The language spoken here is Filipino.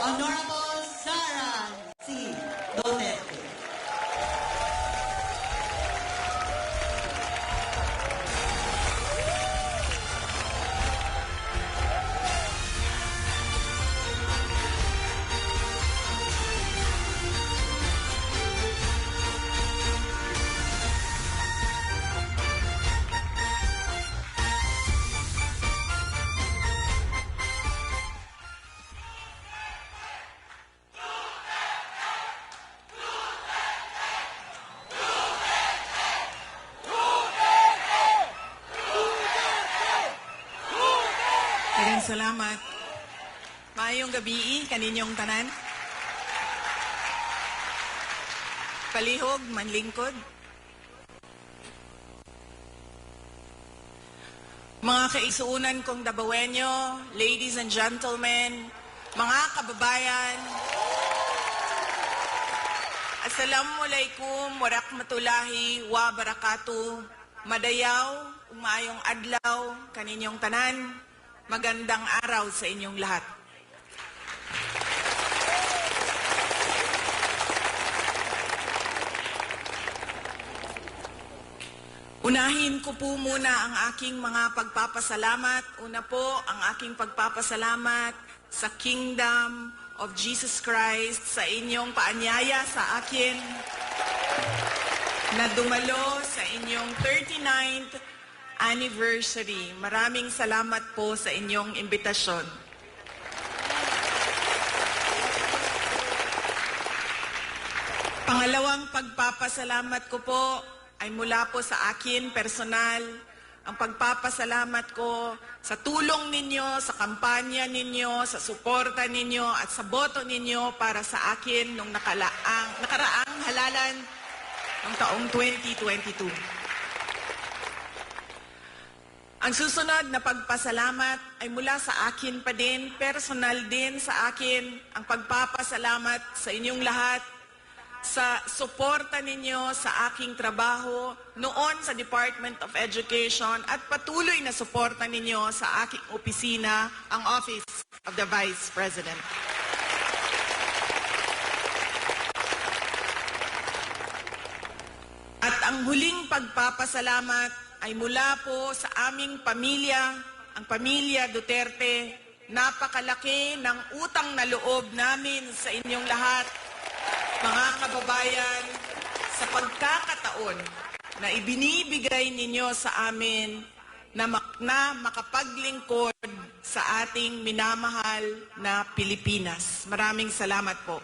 Honorable Sara C. Duterte. Maraming salamat. Maayong gabi kaninyong tanan. Palihog, manlingkod. Mga kaisuunan kong Dabawenyo, ladies and gentlemen, mga kababayan, Assalamualaikum warahmatullahi wabarakatuh. Madayaw, umayong adlaw, kaninyong tanan. Magandang araw sa inyong lahat. Unahin ko po muna ang aking mga pagpapasalamat. Una po, ang aking pagpapasalamat sa Kingdom of Jesus Christ sa inyong paanyaya sa akin na dumalo sa inyong 39th anniversary. Maraming salamat po sa inyong imbitasyon. Pangalawang pagpapasalamat ko po ay mula po sa akin personal. Ang pagpapasalamat ko sa tulong ninyo, sa kampanya ninyo, sa suporta ninyo at sa boto ninyo para sa akin nung nakaraang halalan ng taong 2022. Ang susunod na pagpasalamat ay mula sa akin pa din, personal din sa akin, ang pagpapasalamat sa inyong lahat sa suporta ninyo sa aking trabaho noon sa Department of Education at patuloy na suporta ninyo sa aking opisina, ang Office of the Vice President. At ang huling pagpapasalamat ay mula po sa aming pamilya, ang pamilya Duterte. Napakalaki ng utang na loob namin sa inyong lahat, mga kababayan, sa pagkakataon na ibinibigay ninyo sa amin na makapaglingkod sa ating minamahal na Pilipinas. Maraming salamat po.